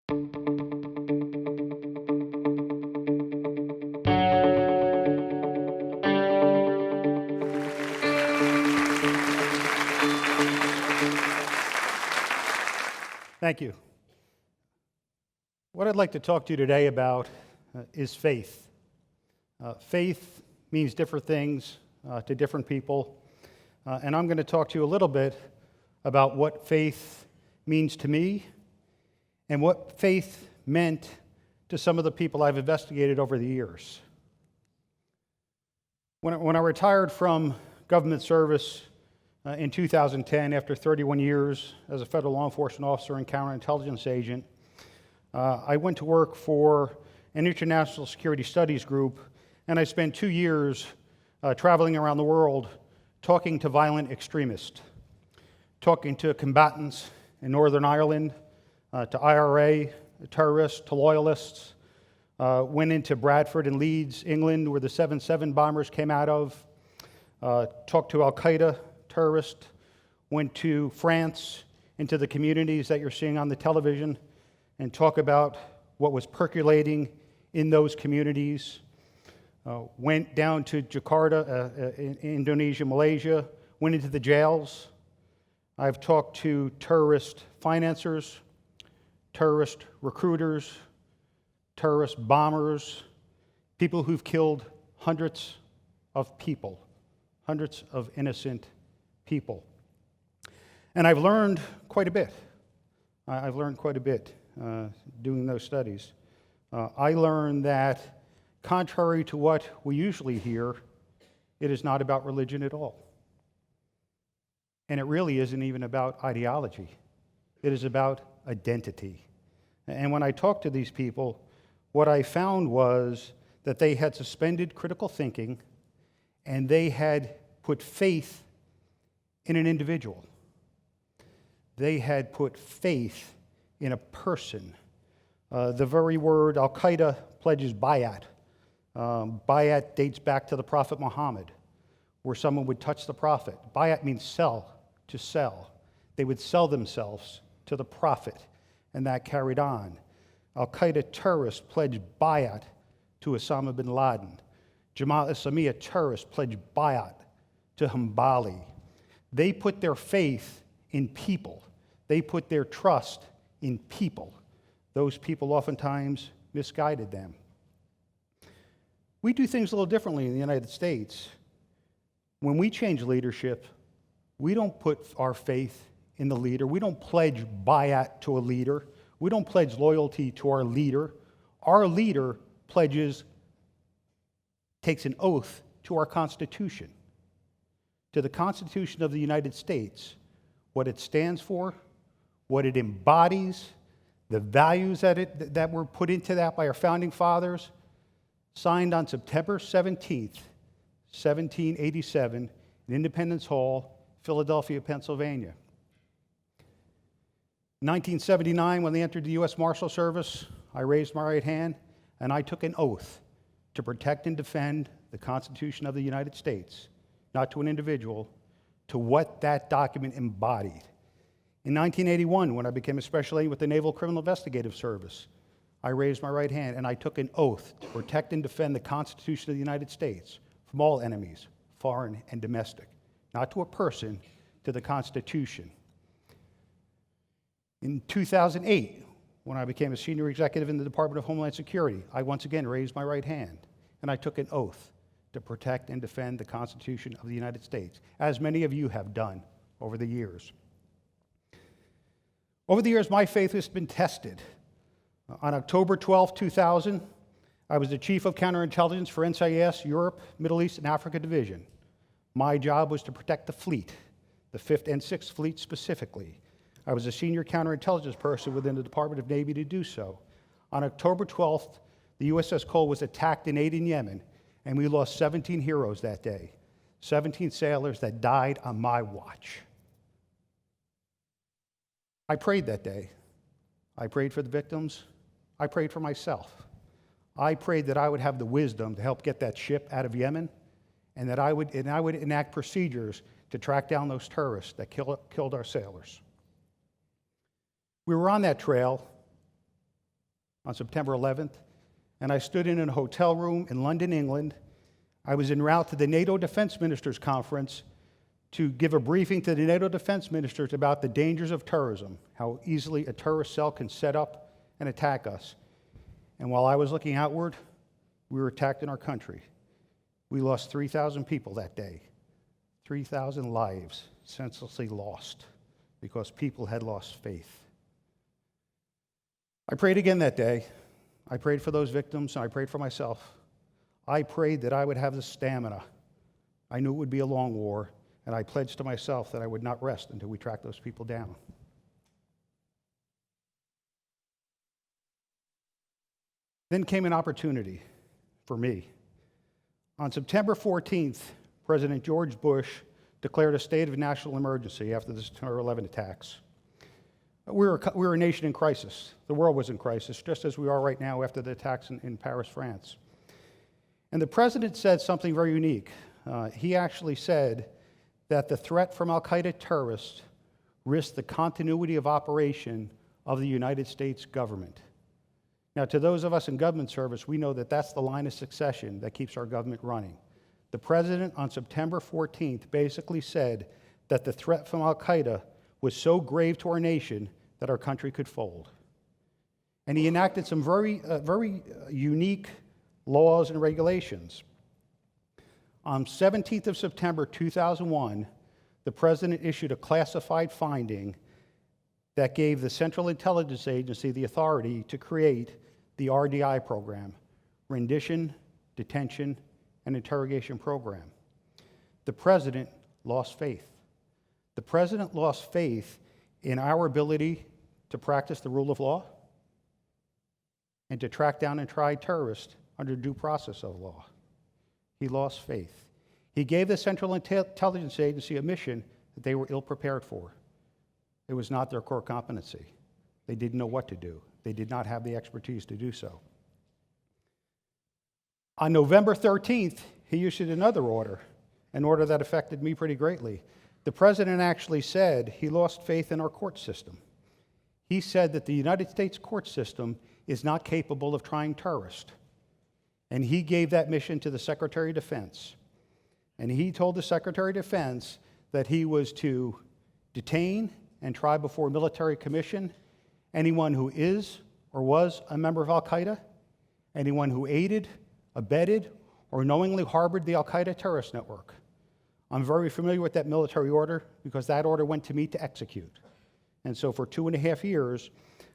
Thank you. What I'd like to talk to you today about is faith. Faith means different things to different people, and I'm going to talk to you a little bit about what faith means to me and what faith meant to some of the people I've investigated over the years. When I retired from government service in 2010, after 31 years as a federal law enforcement officer and counterintelligence agent, I went to work for an international security studies group, and I spent 2 years traveling around the world talking to violent extremists, talking to combatants in Northern Ireland, to IRA terrorists, to loyalists, went into Bradford and Leeds, England, where the 7/7 bombers came out of, talked to Al-Qaeda terrorists, went to France, into the communities that you're seeing on the television, and talk about what was percolating in those communities. Went down to Jakarta, in Indonesia, Malaysia, went into the jails. I've talked to terrorist financiers, terrorist recruiters, terrorist bombers, people who've killed hundreds of people, hundreds of innocent people. And I've learned quite a bit. I've learned quite a bit doing those studies. I learned that contrary to what we usually hear, it is not about religion at all. And it really isn't even about ideology. It is about identity. And when I talked to these people, what I found was that they had suspended critical thinking and they had put faith in an individual. They had put faith in a person. The very word Al-Qaeda pledges bayat. Bayat dates back to the Prophet Muhammad, where someone would touch the Prophet. Bayat means sell, to sell. They would sell themselves to the Prophet, and that carried on. Al-Qaeda terrorists pledged bayat to Osama bin Laden. Jamaat Islamiyah terrorists pledged bayat to Hambali. They put their faith in people. They put their trust in people. Those people oftentimes misguided them. We do things a little differently in the United States. When we change leadership, we don't put our faith in the leader. We don't pledge bayat to a leader. We don't pledge loyalty to our leader. Our leader takes an oath to our Constitution, to the Constitution of the United States, what it stands for, what it embodies, the values that were put into that by our founding fathers, signed on September 17th, 1787, in Independence Hall, Philadelphia, Pennsylvania. In 1979, when they entered the U.S. Marshal Service, I raised my right hand and I took an oath to protect and defend the Constitution of the United States, not to an individual, to what that document embodied. In 1981, when I became a special agent with the Naval Criminal Investigative Service, I raised my right hand and I took an oath to protect and defend the Constitution of the United States from all enemies, foreign and domestic, not to a person, to the Constitution. In 2008, when I became a senior executive in the Department of Homeland Security, I once again raised my right hand and I took an oath to protect and defend the Constitution of the United States, as many of you have done over the years. Over the years, my faith has been tested. On October 12, 2000, I was the Chief of Counterintelligence for NCIS, Europe, Middle East, and Africa Division. My job was to protect the fleet, the 5th and 6th Fleet specifically. I was a senior counterintelligence person within the Department of Navy to do so. On October 12th, the USS Cole was attacked in Aden, Yemen, and we lost 17 heroes that day, 17 sailors that died on my watch. I prayed that day. I prayed for the victims. I prayed for myself. I prayed that I would have the wisdom to help get that ship out of Yemen, and that I would enact procedures to track down those terrorists that killed our sailors. We were on that trail on September 11th, and I stood in a hotel room in London, England. I was en route to the NATO Defense Ministers Conference to give a briefing to the NATO defense ministers about the dangers of terrorism, how easily a terrorist cell can set up and attack us. And while I was looking outward, we were attacked in our country. We lost 3,000 people that day. 3,000 lives senselessly lost because people had lost faith. I prayed again that day. I prayed for those victims, and I prayed for myself. I prayed that I would have the stamina. I knew it would be a long war, and I pledged to myself that I would not rest until we tracked those people down. Then came an opportunity for me. On September 14th, President George Bush declared a state of national emergency after the September 11 attacks. We were a nation in crisis. The world was in crisis, just as we are right now after the attacks in Paris, France. And the president said something very unique. He actually said that the threat from al-Qaeda terrorists risked the continuity of operation of the United States government. Now, to those of us in government service, we know that that's the line of succession that keeps our government running. The president on September 14th basically said that the threat from al-Qaeda was so grave to our nation that our country could fold. And he enacted some very unique laws and regulations. On 17th of September 2001, the president issued a classified finding that gave the Central Intelligence Agency the authority to create the RDI program, Rendition, Detention, and Interrogation Program. The president lost faith. The president lost faith in our ability to practice the rule of law and to track down and try terrorists under due process of law. He lost faith. He gave the Central Intelligence Agency a mission that they were ill prepared for. It was not their core competency. They didn't know what to do. They did not have the expertise to do so. On November 13th, he issued another order, an order that affected me pretty greatly. The president actually said he lost faith in our court system. He said that the United States court system is not capable of trying terrorists. And he gave that mission to the Secretary of Defense. And he told the Secretary of Defense that he was to detain and try before a military commission anyone who is or was a member of al-Qaeda, anyone who aided, abetted, or knowingly harbored the al-Qaeda terrorist network. I'm very familiar with that military order because that order went to me to execute. And so for 2.5 years,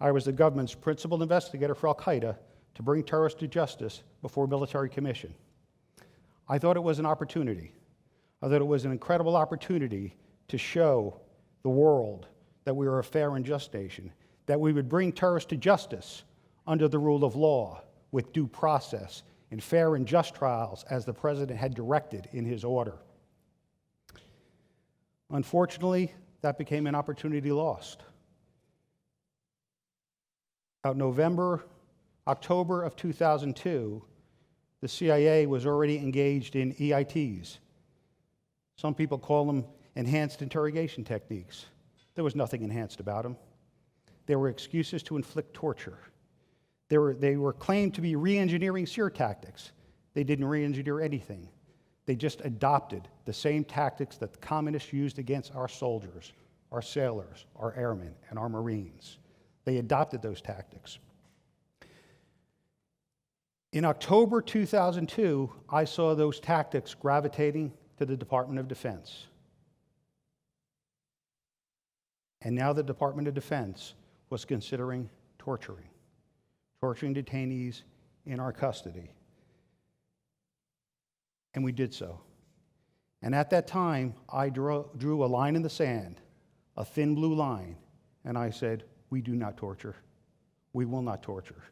I was the government's principal investigator for al-Qaeda to bring terrorists to justice before a military commission. I thought it was an opportunity. I thought it was an incredible opportunity to show the world that we were a fair and just nation, that we would bring terrorists to justice under the rule of law with due process in fair and just trials as the president had directed in his order. Unfortunately, that became an opportunity lost. About October of 2002, the CIA was already engaged in EITs. Some people call them enhanced interrogation techniques. There was nothing enhanced about them. There were excuses to inflict torture. They were claimed to be re-engineering SEER tactics. They didn't re-engineer anything. They just adopted the same tactics that the communists used against our soldiers, our sailors, our airmen, and our Marines. They adopted those tactics. In October 2002, I saw those tactics gravitating to the Department of Defense. And now the Department of Defense was considering torturing detainees in our custody. And we did so. And at that time, I drew a line in the sand, a thin blue line, and I said, we do not torture. We will not torture.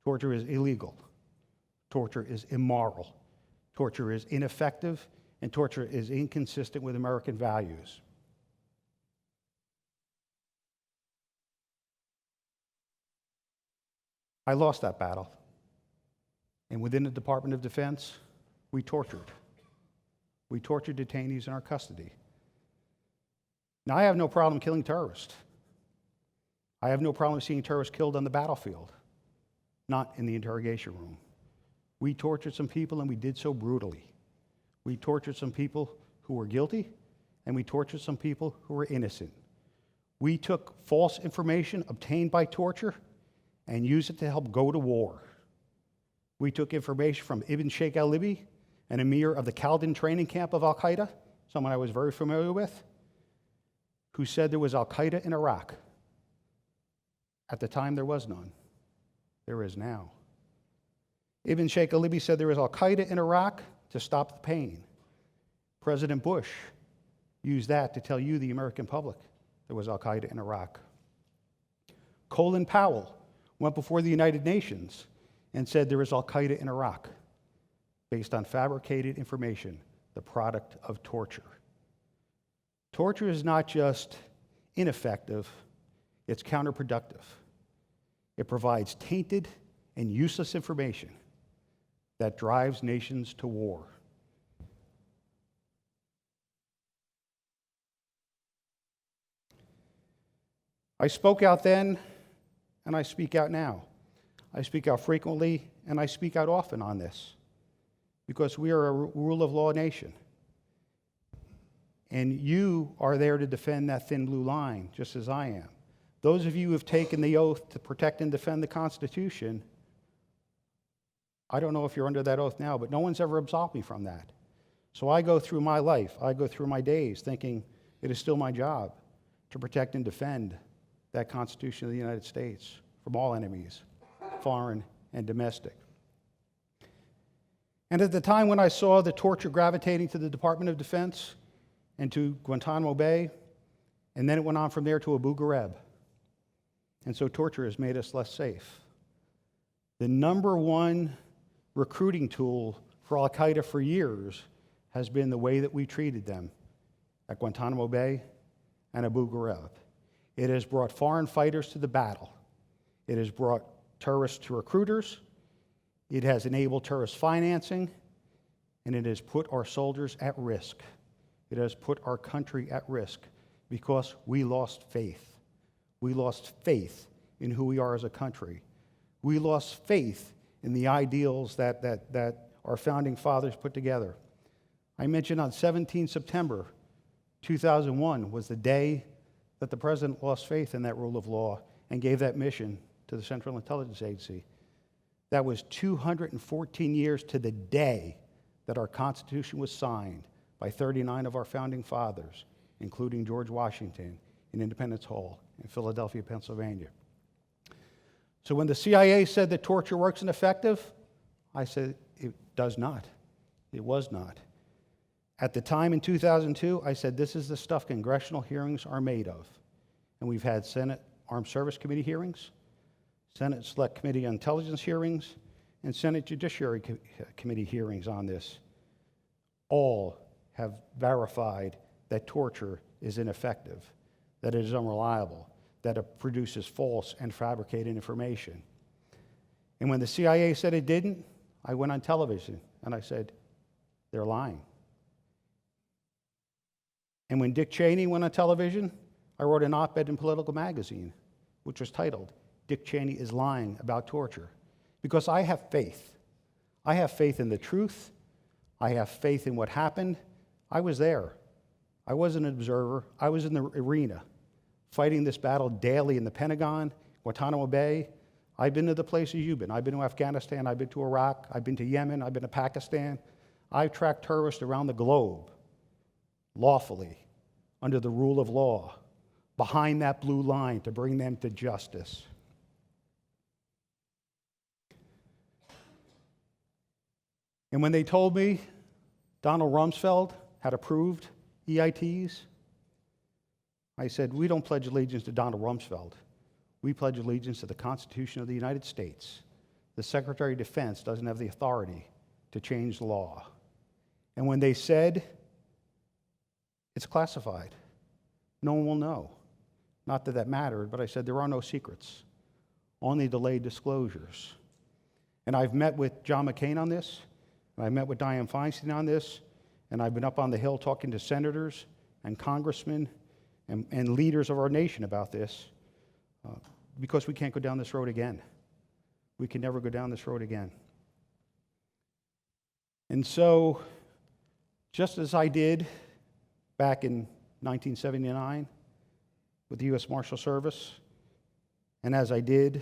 Torture is illegal. Torture is immoral. Torture is ineffective, and torture is inconsistent with American values. I lost that battle. And within the Department of Defense, we tortured. We tortured detainees in our custody. Now, I have no problem killing terrorists. I have no problem seeing terrorists killed on the battlefield. not in the interrogation room. We tortured some people, and we did so brutally. We tortured some people who were guilty, and we tortured some people who were innocent. We took false information obtained by torture and used it to help go to war. We took information from Ibn Sheikh al-Libi, an emir of the Khaldan training camp of al-Qaeda, someone I was very familiar with, who said there was al-Qaeda in Iraq. At the time, there was none. There is now. Ibn Sheikh al-Libi said there was al-Qaeda in Iraq to stop the pain. President Bush used that to tell you, the American public, there was al-Qaeda in Iraq. Colin Powell went before the United Nations and said there was al-Qaeda in Iraq based on fabricated information, the product of torture. Torture is not just ineffective, it's counterproductive. It provides tainted and useless information that drives nations to war. I spoke out then, and I speak out now. I speak out frequently, and I speak out often on this, because we are a rule of law nation. And you are there to defend that thin blue line, just as I am. Those of you who have taken the oath to protect and defend the Constitution, I don't know if you're under that oath now, but no one's ever absolved me from that. So I go through my life, I go through my days thinking it is still my job to protect and defend that Constitution of the United States from all enemies, foreign and domestic. And at the time when I saw the torture gravitating to the Department of Defense and to Guantanamo Bay, and then it went on from there to Abu Ghraib. And so torture has made us less safe. The number one recruiting tool for al-Qaeda for years has been the way that we treated them at Guantanamo Bay and Abu Ghraib. It has brought foreign fighters to the battle. It has brought terrorists to recruiters. It has enabled terrorist financing, and it has put our soldiers at risk. It has put our country at risk because we lost faith. We lost faith in who we are as a country. We lost faith in the ideals that our founding fathers put together. I mentioned on 17 September 2001 was the day that the president lost faith in that rule of law and gave that mission to the Central Intelligence Agency. That was 214 years to the day that our Constitution was signed by 39 of our founding fathers, including George Washington, in Independence Hall in Philadelphia, Pennsylvania. So when the CIA said that torture works ineffective, I said it does not. It was not. At the time in 2002, I said this is the stuff congressional hearings are made of. And we've had Senate Armed Service Committee hearings, Senate Select Committee on Intelligence hearings, and Senate Judiciary Committee hearings on this. All have verified that torture is ineffective, that it is unreliable, that it produces false and fabricated information. And when the CIA said it didn't, I went on television and I said, they're lying. And when Dick Cheney went on television, I wrote an op-ed in Political Magazine, which was titled, Dick Cheney is Lying About Torture. Because I have faith. I have faith in the truth. I have faith in what happened. I was there. I wasn't an observer. I was in the arena, fighting this battle daily in the Pentagon, Guantanamo Bay. I've been to the places you've been. I've been to Afghanistan. I've been to Iraq. I've been to Yemen. I've been to Pakistan. I've tracked terrorists around the globe, lawfully, under the rule of law, behind that blue line to bring them to justice. And when they told me Donald Rumsfeld had approved EITs, I said, we don't pledge allegiance to Donald Rumsfeld. We pledge allegiance to the Constitution of the United States. The Secretary of Defense doesn't have the authority to change the law. And when they said, it's classified, no one will know. Not that that mattered, but I said, there are no secrets, only delayed disclosures. And I've met with John McCain on this, and I met with Dianne Feinstein on this, and I've been up on the Hill talking to senators and congressmen and leaders of our nation about this, because we can't go down this road again. we can never go down this road again. And so, just as I did back in 1979 with the U.S. Marshal Service, and as I did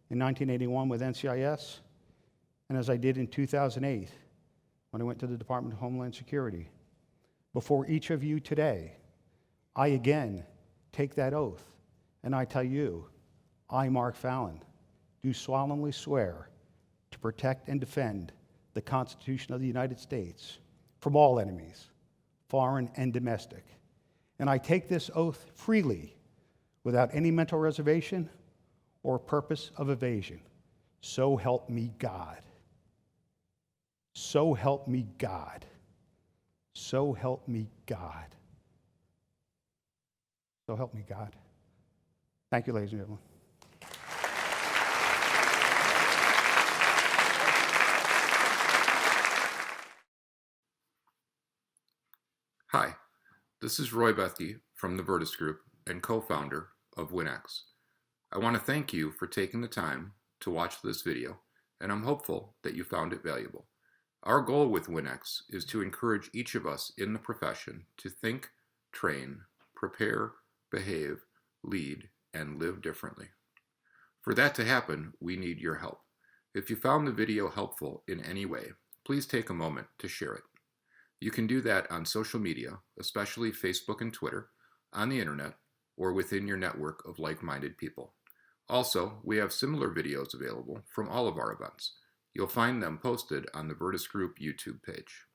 in 1981 with NCIS, and as I did in 2008 when I went to the Department of Homeland Security, before each of you today, I again take that oath, and I tell you, I, Mark Fallon, do solemnly swear to protect and defend the Constitution of the United States from all enemies, foreign and domestic. And I take this oath freely, without any mental reservation or purpose of evasion. So help me God. So help me God. So help me God. So help me God. Thank you, ladies and gentlemen. Hi, this is Roy Bethke from the Virtus Group and co-founder of WINx. I want to thank you for taking the time to watch this video, and I'm hopeful that you found it valuable. Our goal with WINx is to encourage each of us in the profession to think, train, prepare, behave, lead, and live differently. For that to happen, we need your help. If you found the video helpful in any way, please take a moment to share it. You can do that on social media, especially Facebook and Twitter, on the internet, or within your network of like-minded people. Also, we have similar videos available from all of our events. You'll find them posted on the Virtus Group YouTube page.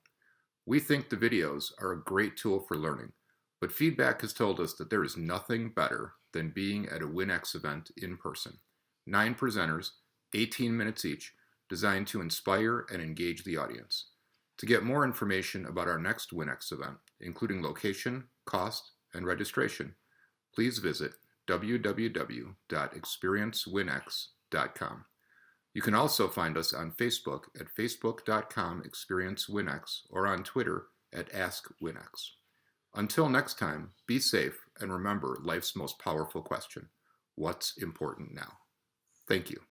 We think the videos are a great tool for learning, but feedback has told us that there is nothing better than being at a WINx event in person. 9 presenters, 18 minutes each, designed to inspire and engage the audience. To get more information about our next WINx event, including location, cost, and registration, please visit www.experiencewinx.com. You can also find us on Facebook at facebook.com/experiencewinx or on Twitter at AskWinx. Until next time, be safe and remember life's most powerful question: what's important now? Thank you.